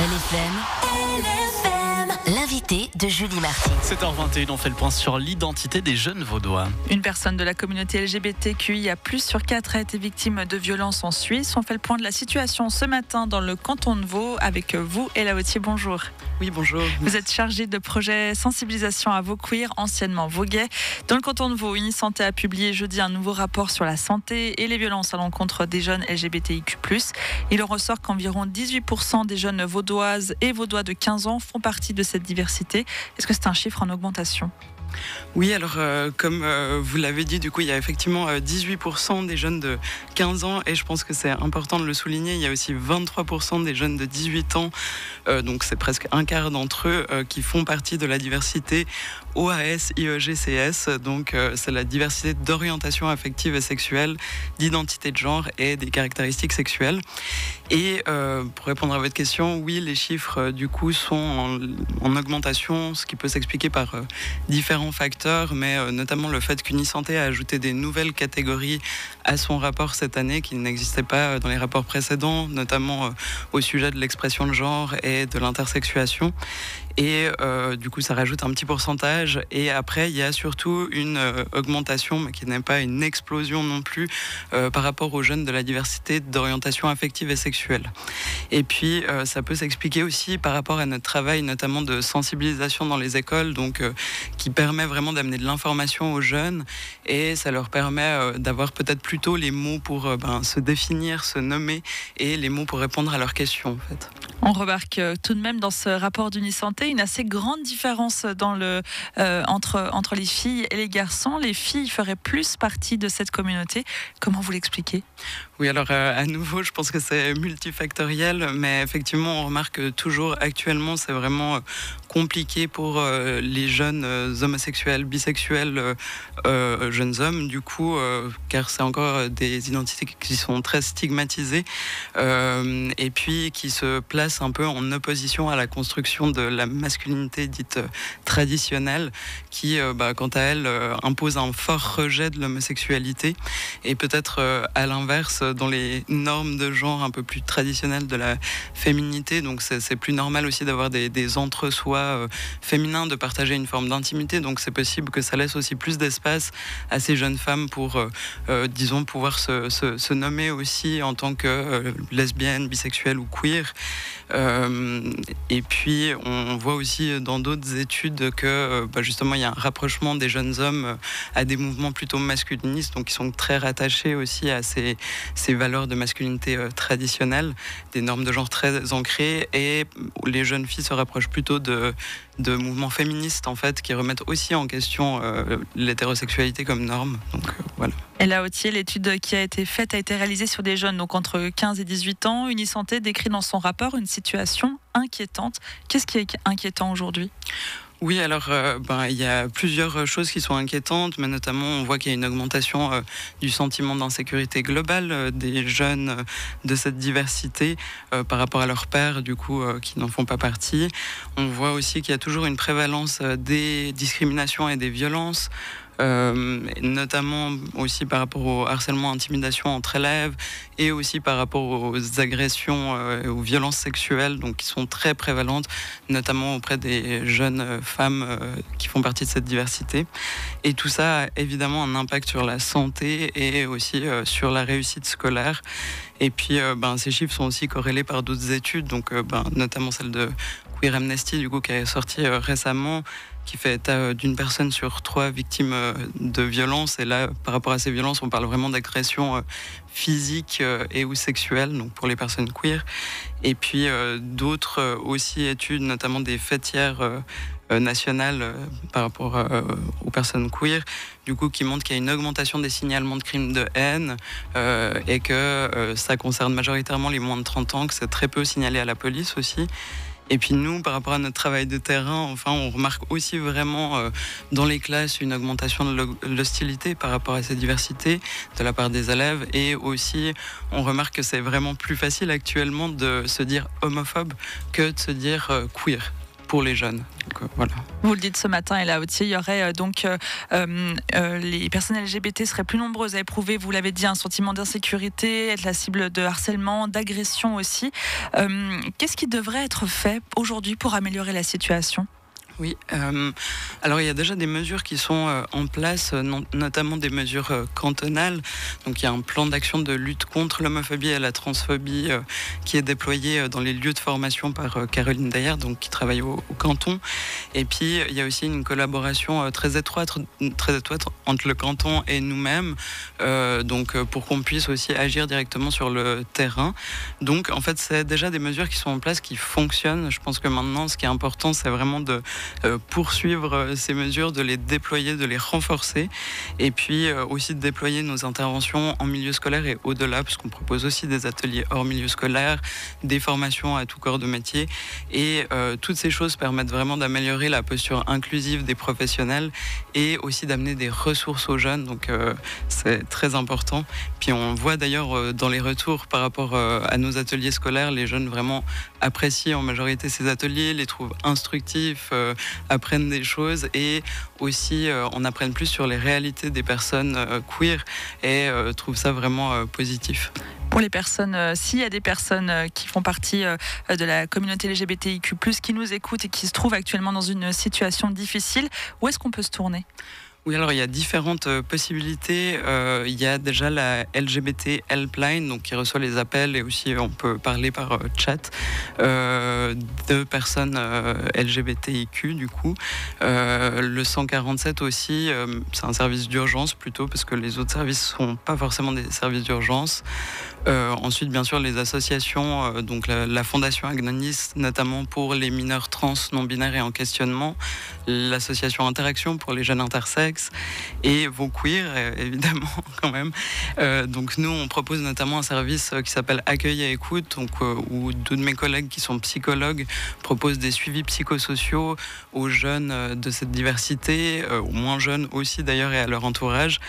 LFM, l'invité de Julie Martin. 7h21, on fait le point sur l'identité des jeunes vaudois. Une personne de la communauté LGBTQIA+, sur 4 a été victime de violences en Suisse. On fait le point de la situation ce matin dans le canton de Vaud avec vous, Ella Autier, bonjour. Oui, bonjour. Vous êtes chargée de projet sensibilisation à Vaud Queer, anciennement Vaud Gay. Dans le canton de Vaud, Unisanté a publié jeudi un nouveau rapport sur la santé et les violences à l'encontre des jeunes LGBTIQ+. Il en ressort qu'environ 18% des jeunes vaudoises et vaudois de 15 ans font partie de cette diversité. Est-ce que c'est un chiffre en augmentation ? Oui, alors comme vous l'avez dit, du coup, il y a effectivement 18% des jeunes de 15 ans et je pense que c'est important de le souligner. Il y a aussi 23% des jeunes de 18 ans, donc c'est presque un quart d'entre eux qui font partie de la diversité OAS, IEGCS. Donc c'est la diversité d'orientation affective et sexuelle, d'identité de genre et des caractéristiques sexuelles. Et pour répondre à votre question, oui, les chiffres du coup sont en augmentation, ce qui peut s'expliquer par différents facteurs, mais notamment le fait qu'Unisanté a ajouté des nouvelles catégories à son rapport cette année qui n'existaient pas dans les rapports précédents, notamment au sujet de l'expression de genre et de l'intersexuation. Et du coup, ça rajoute un petit pourcentage. Et après, il y a surtout une augmentation, mais qui n'est pas une explosion non plus, par rapport aux jeunes de la diversité d'orientation affective et sexuelle. Et puis, ça peut s'expliquer aussi par rapport à notre travail, notamment de sensibilisation dans les écoles, donc qui permet vraiment d'amener de l'information aux jeunes. Et ça leur permet d'avoir peut-être plutôt les mots pour se définir, se nommer, et les mots pour répondre à leurs questions, en fait. On remarque tout de même dans ce rapport d'Unisanté une assez grande différence entre les filles et les garçons. Les filles feraient plus partie de cette communauté. Comment vous l'expliquez ? Oui, alors à nouveau, je pense que c'est multifactoriel, mais effectivement, on remarque toujours actuellement, c'est vraiment compliqué pour les jeunes homosexuels, bisexuels, jeunes hommes, du coup, car c'est encore des identités qui sont très stigmatisées et puis qui se placent un peu en opposition à la construction de la masculinité dite traditionnelle, qui, quant à elle, impose un fort rejet de l'homosexualité et peut-être à l'inverse dans les normes de genre un peu plus traditionnelles de la féminité. Donc c'est plus normal aussi d'avoir des entre-soi féminins, de partager une forme d'intimité. Donc c'est possible que ça laisse aussi plus d'espace à ces jeunes femmes pour, disons, pouvoir se nommer aussi en tant que lesbienne, bisexuelle ou queer. Et puis on voit aussi dans d'autres études que justement il y a un rapprochement des jeunes hommes à des mouvements plutôt masculinistes, donc qui sont très rattachés aussi à ces valeurs de masculinité traditionnelles, des normes de genre très ancrées, et les jeunes filles se rapprochent plutôt de mouvements féministes en fait, qui remettent aussi en question l'hétérosexualité comme norme. Donc voilà. Ella Autier, l'étude qui a été faite a été réalisée sur des jeunes donc entre 15 et 18 ans. Unisanté décrit dans son rapport une situation inquiétante. Qu'est-ce qui est inquiétant aujourd'hui ? Oui, alors il y a plusieurs choses qui sont inquiétantes, mais notamment on voit qu'il y a une augmentation du sentiment d'insécurité globale des jeunes de cette diversité par rapport à leurs pairs, du coup, qui n'en font pas partie. On voit aussi qu'il y a toujours une prévalence des discriminations et des violences, notamment aussi par rapport au harcèlement, intimidation entre élèves, et aussi par rapport aux agressions et aux violences sexuelles, donc qui sont très prévalentes, notamment auprès des jeunes femmes qui font partie de cette diversité. Et tout ça a évidemment un impact sur la santé et aussi sur la réussite scolaire. Et puis ces chiffres sont aussi corrélés par d'autres études, donc notamment celle de Queer Amnesty, du coup, qui est sortie récemment, qui fait état d'une personne sur 3 victimes de violences. Et là, par rapport à ces violences, on parle vraiment d'agressions physiques et ou sexuelles, donc pour les personnes queer. Et puis d'autres aussi études, notamment des fêtières nationales par rapport aux personnes queer, du coup, qui montrent qu'il y a une augmentation des signalements de crimes de haine et que ça concerne majoritairement les moins de 30 ans, que c'est très peu signalé à la police aussi. Et puis nous, par rapport à notre travail de terrain, enfin, on remarque aussi vraiment dans les classes une augmentation de l'hostilité par rapport à cette diversité de la part des élèves. Et aussi, on remarque que c'est vraiment plus facile actuellement de se dire homophobe que de se dire queer. pour les jeunes. Donc, voilà. Vous le dites ce matin, et là aussi, il y aurait les personnes LGBT seraient plus nombreuses à éprouver, vous l'avez dit, un sentiment d'insécurité, être la cible de harcèlement, d'agression aussi. Qu'est-ce qui devrait être fait aujourd'hui pour améliorer la situation ? Oui, alors il y a déjà des mesures qui sont en place, notamment des mesures cantonales. Donc il y a un plan d'action de lutte contre l'homophobie et la transphobie qui est déployé dans les lieux de formation par Caroline Daillard, donc qui travaille au canton. Et puis il y a aussi une collaboration très étroite entre le canton et nous-mêmes, donc pour qu'on puisse aussi agir directement sur le terrain. Donc en fait c'est déjà des mesures qui sont en place, qui fonctionnent. Je pense que maintenant ce qui est important, c'est vraiment de poursuivre ces mesures, de les déployer, de les renforcer, et puis aussi de déployer nos interventions en milieu scolaire et au-delà, parce qu'on propose aussi des ateliers hors milieu scolaire, des formations à tout corps de métier, et toutes ces choses permettent vraiment d'améliorer la posture inclusive des professionnels et aussi d'amener des ressources aux jeunes, donc c'est très important. Puis on voit d'ailleurs dans les retours par rapport à nos ateliers scolaires, les jeunes vraiment apprécient en majorité ces ateliers, les trouvent instructifs, apprennent des choses, et aussi on apprenne plus sur les réalités des personnes queer, et trouve ça vraiment positif. Pour les personnes, s'il y a des personnes qui font partie de la communauté LGBTIQ+, qui nous écoutent et qui se trouvent actuellement dans une situation difficile, où est-ce qu'on peut se tourner ? Oui, alors il y a différentes possibilités. Il y a déjà la LGBT Helpline, donc qui reçoit les appels, et aussi on peut parler par chat de personnes LGBTIQ du coup. Le 147 aussi, c'est un service d'urgence plutôt, parce que les autres services sont pas forcément des services d'urgence. Ensuite, bien sûr, les associations, donc la Fondation Agnonis, notamment pour les mineurs trans, non-binaires et en questionnement, l'association Interaction pour les jeunes intersexes, et Vauqueer, évidemment, quand même. Donc nous, on propose notamment un service qui s'appelle Accueil et Écoute, donc, où deux de mes collègues qui sont psychologues proposent des suivis psychosociaux aux jeunes de cette diversité, aux moins jeunes aussi d'ailleurs, et à leur entourage,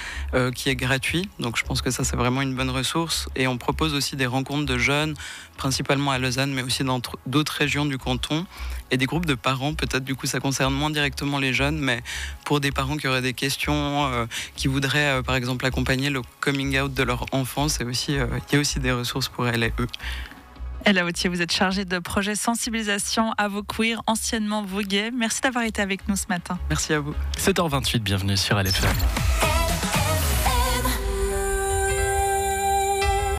qui est gratuit. Donc je pense que ça, c'est vraiment une bonne ressource. Et on propose aussi des rencontres de jeunes, principalement à Lausanne, mais aussi dans d'autres régions du canton, et des groupes de parents. Peut-être du coup ça concerne moins directement les jeunes, mais pour des parents qui auraient des questions, qui voudraient par exemple accompagner le coming out de leur enfant, il y a aussi des ressources pour elles et eux. Ella Autier, vous êtes chargée de projet sensibilisation à Vauqueer, anciennement Vauguais. Merci d'avoir été avec nous ce matin. Merci à vous. 7h28, bienvenue sur LFM.